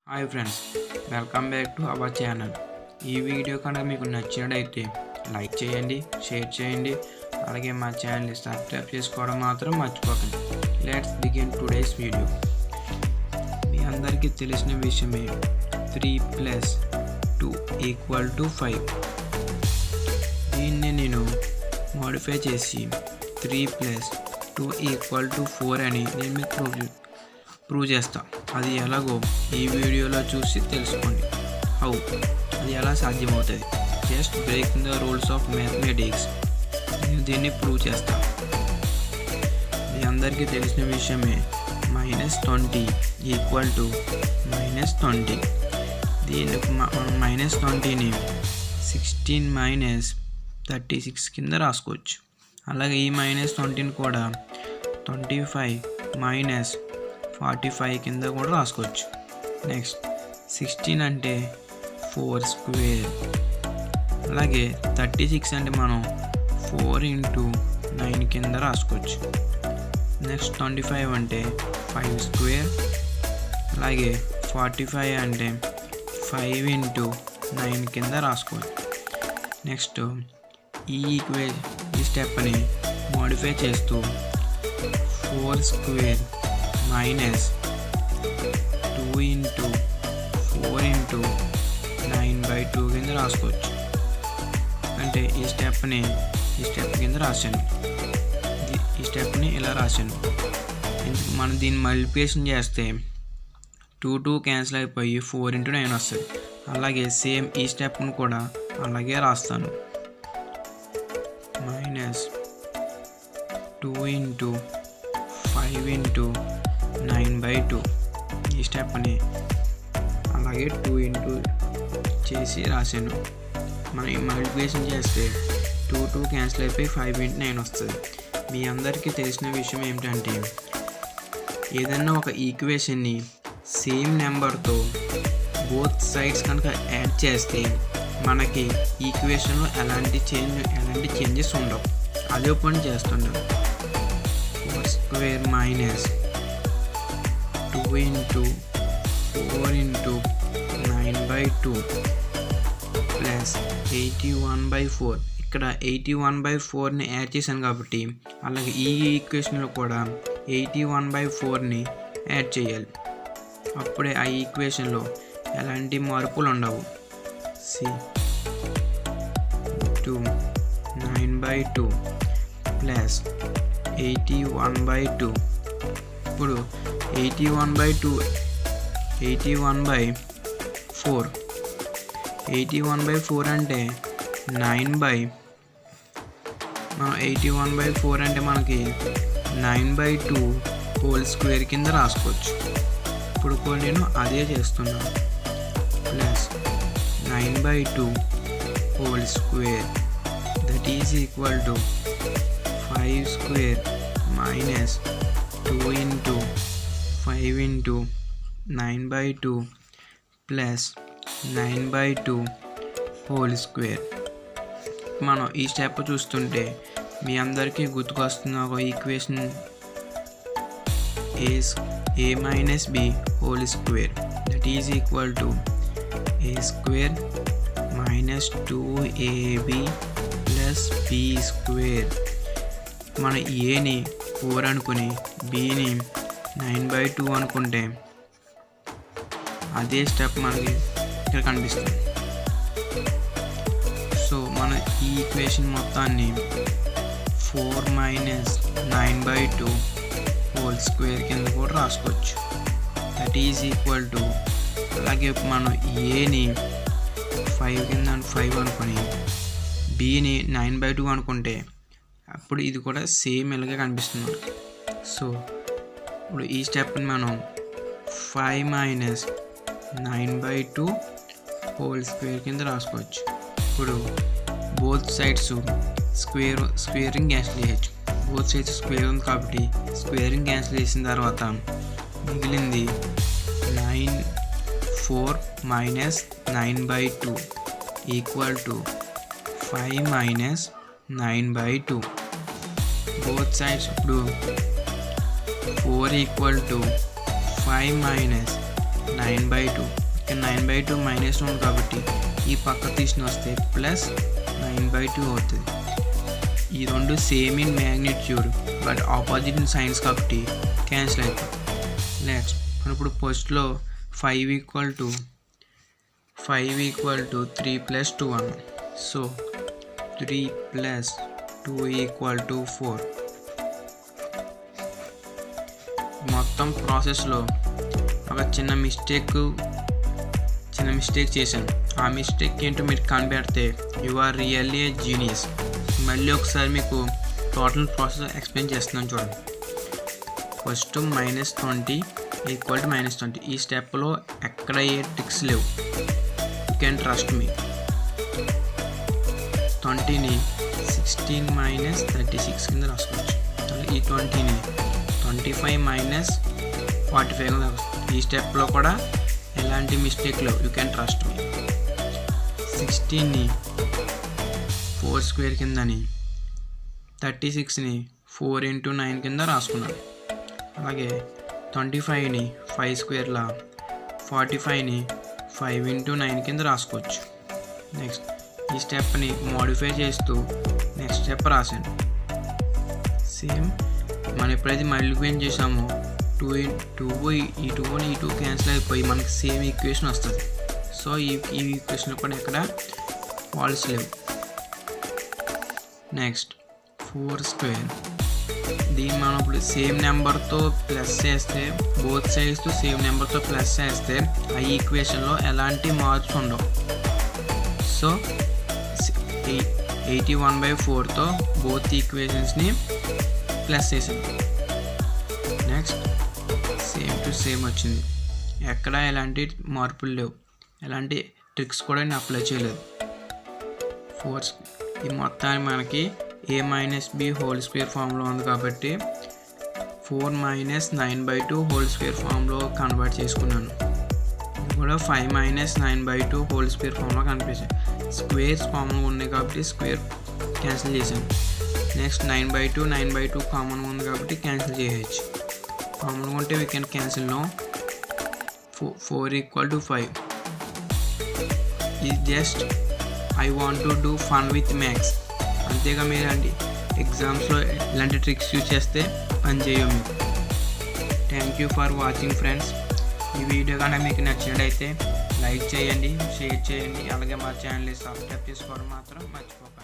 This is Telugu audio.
Hi friends, welcome back to our channel. ఈ వీడియో కనుక మీకు నచ్చినట్టయితే లైక్ చేయండి, షేర్ చేయండి, అలాగే మా ఛానల్ని సబ్స్క్రైబ్ చేసుకోవడం మాత్రం మర్చిపోకండి. Let's begin today's video. మీ అందరికీ తెలిసిన విషయమే 3 + 2 = 5. దీన్ని నేను మోడిఫై చేసి 3 + 2 = 4 అని నేను మీకు ప్రూవ్ చేస్తా. అది ఎలాగో ఈ వీడియోలో చూసి తెలుసుకోండి. అది ఎలా సాధ్యమవుతుంది. Just breaking the rules of mathematics. నేను దీన్ని ప్రూవ్ చేస్తా. మీ అందరికీ తెలిసిన విషయమే -20 = -20. దీన్ని మనం -20ని 16 - 36 కింద రాసుకోవచ్చు. అలాగే ఈ -20ని కూడా 25 - 45 కింద కూడా రాసుకోవచ్చు. నెక్స్ట్ 16 అంటే 4². అలాగే 36 అంటే మనం 4 × 9 కింద రాసుకోవచ్చు. నెక్స్ట్ 25 అంటే 5². అలాగే 45 అంటే 5 × 9 కింద రాసుకోవచ్చు. నెక్స్ట్ ఈ స్టెప్ని మోడిఫై చేస్తూ 4² - 2 × 4 × 9/2 కింద రాసుకోవచ్చు. అంటే ఈ స్టెప్ కింద రాశాను. ఈ స్టెప్ని ఇలా రాశాను. మనం దీన్ని మల్టిప్లికేషన్ చేస్తే 2 క్యాన్సిల్ అయిపోయి 4 × 9 వస్తుంది. అలాగే సేమ్ ఈ స్టెప్ను కూడా అలాగే రాస్తాను. -2 × 5 × 9/2. ఈ స్టెప్ని అలాగే 2 చేసి రాశాను. మనం మల్టిప్లికేషన్ చేస్తే 2 క్యాన్సిల్ అయిపోయి 5 × 9 వస్తుంది. మీ అందరికీ తెలిసిన విషయం ఏమిటంటే ఏదన్నా ఒక ఈక్వేషన్ని సేమ్ నెంబర్తో బోత్ సైడ్స్ కనుక యాడ్ చేస్తే మనకి ఈక్వేషన్లో ఎలాంటి చేంజెస్ ఉండవు. అదే పని చేస్తున్నాం. 4² - 2 × 4 × 9/2 + 81/4. ఇక్కడ 81/4ని యాడ్ చేశాను కాబట్టి అలాగే ఈ ఈక్వేషన్లో కూడా 81/4ని యాడ్ చేయాలి. అప్పుడే ఆ ఈక్వేషన్లో ఎలాంటి మార్పులు ఉండవు. 9/2 + 81/2. ఇప్పుడు 81/4 అంటే 81/4 అంటే మనకి 9/2² కింద రాసుకోవచ్చు. ఇప్పుడు కూడా నేను అదే చేస్తున్నాను. +9/2² that is equal to 5² - 2 × 5 × 9/2 + 9/2² మనం ఈ స్టెప్ చూస్తుంటే మీ అందరికీ గుర్తుకొస్తున్న ఒక equation a - b² that is equal to a² - 2ab + b². మన ఏని 4 అనుకుని బిని 9/2 అనుకుంటే అదే స్టెప్ మనకి ఇక్కడ కనిపిస్తుంది. సో మనం ఈ ఈక్వేషన్ మొత్తాన్ని 4 - 9/2² కింద కూడా రాసుకోవచ్చు. దట్ ఈజ్ ఈక్వల్ టు అలాగే మనం ఏని 5 అనుకుని బిని 9/2 అనుకుంటే అప్పుడు ఇది కూడా సేమ్ ఇలాగే కనిపిస్తుంది. సో ఇప్పుడు ఈ స్టెప్ని మనం 5 - 9/2² కింద రాసుకోవచ్చు. ఇప్పుడు బోత్ సైడ్స్ స్క్వేరింగ్ క్యాన్సిల్ చేయొచ్చు. బోత్ సైడ్స్ స్క్వేర్ ఉంది కాబట్టి స్క్వేరింగ్ క్యాన్సిల్ చేసిన తర్వాత మిగిలింది 4 - 9/2 = 5 - 9/2. బోత్ సైడ్స్ ఇప్పుడు 4 = 5 - 9/2. ఇక్కడ 9/2 మైనస్ ఉంది కాబట్టి ఈ పక్క తీసుకుని వస్తే ప్లస్ 9/2 అవుతుంది. ఈ రెండు same in magnitude but opposite in science కాబట్టి క్యాన్సిల్ అయిపోతుంది. నెక్స్ట్ ఇప్పుడు ఫస్ట్లో 5 = 3 + 2 అన్నాం. సో 3 + 2 = 4. మొత్తం ప్రాసెస్లో ఒక చిన్న మిస్టేక్ చేశాను. ఆ మిస్టేక్ ఏంటో మీరు కనిపెడితే you are really a genius. మళ్ళీ ఒకసారి మీకు టోటల్ ప్రాసెస్ ఎక్స్ప్లెయిన్ చేస్తున్నాను చూడండి. ఫస్ట్ -20 = -20. ఈ స్టెప్లో ఎక్కడ ఏ ట్రిక్స్ లేవు. You can trust me. 20ని 16 - 36 కింద రాసుకోవచ్చు. ఈ 20ని 25 - 45 కింద రాసుకోవచ్చు. ఈ స్టెప్లో కూడా ఎలాంటి మిస్టేక్ లేవు. You can trust me. 16ని 4² కిందని, 36ని 4 × 9 కింద రాసుకున్నాను. అలాగే 25ని 5² 45ని 5 × 9 కింద రాసుకోవచ్చు. నెక్స్ట్ ఈ స్టెప్ని మోడిఫై చేస్తూ నెక్స్ట్ స్టెప్ రాశాను. సేమ్ మనం ఎప్పుడైతే మల్టిప్లై చేసామో 2 క్యాన్సిల్ అయిపోయి మనకి సేమ్ ఈక్వేషన్ వస్తుంది. సో ఈ ఈక్వేషన్ కూడా ఇక్కడ ఫాల్స్ లేవు. నెక్స్ట్ 4². దీన్ని మనం ఇప్పుడు సేమ్ నెంబర్తో ప్లస్ చేస్తే, బోత్ సైడ్స్తో సేమ్ నెంబర్తో ప్లస్ చేస్తే ఆ ఈక్వేషన్లో ఎలాంటి మార్క్స్ ఉండవు. సో 81/4తో బోత్ ఈక్వేషన్స్ని ప్లస్ చేసాను. నెక్స్ట్ సేమ్ టు సేమ్ వచ్చింది. ఎక్కడ ఎలాంటి మార్పులు లేవు. ఎలాంటి ట్రిక్స్ కూడా నేను అప్లై చేయలేదు. 4 ఈ మొత్తాన్ని మనకి a - b² ఫామ్లో ఉంది కాబట్టి 4 - 9/2² ఫామ్లో కన్వర్ట్ చేసుకున్నాను. ఇది కూడా 5 - 9/2² ఫామ్లో కనిపించాయి. స్క్వేర్స్ కామన్గా ఉన్నాయి కాబట్టి స్క్వేర్ క్యాన్సిల్ చేశాను. నెక్స్ట్ 9/2 కామన్గా ఉంది కాబట్టి క్యాన్సిల్ చేయవచ్చు. కామన్గా ఉంటే వీ కెన్ క్యాన్సిల్ నో. 4 = 5. ఇది just I want to do fun with maths. అంతేగా మీరు ఎగ్జామ్స్లో ఇలాంటి ట్రిక్స్ యూజ్ చేస్తే పని చేయము. Thank you for watching friends. ఈ వీడియో కనుక మీకు నచ్చినట్లయితే లైక్ చేయండి, షేర్ చేయండి. అలాగే మా ఛానల్ని సబ్స్క్రైబ్ చేసుకోవడం మాత్రం మర్చిపోకండి.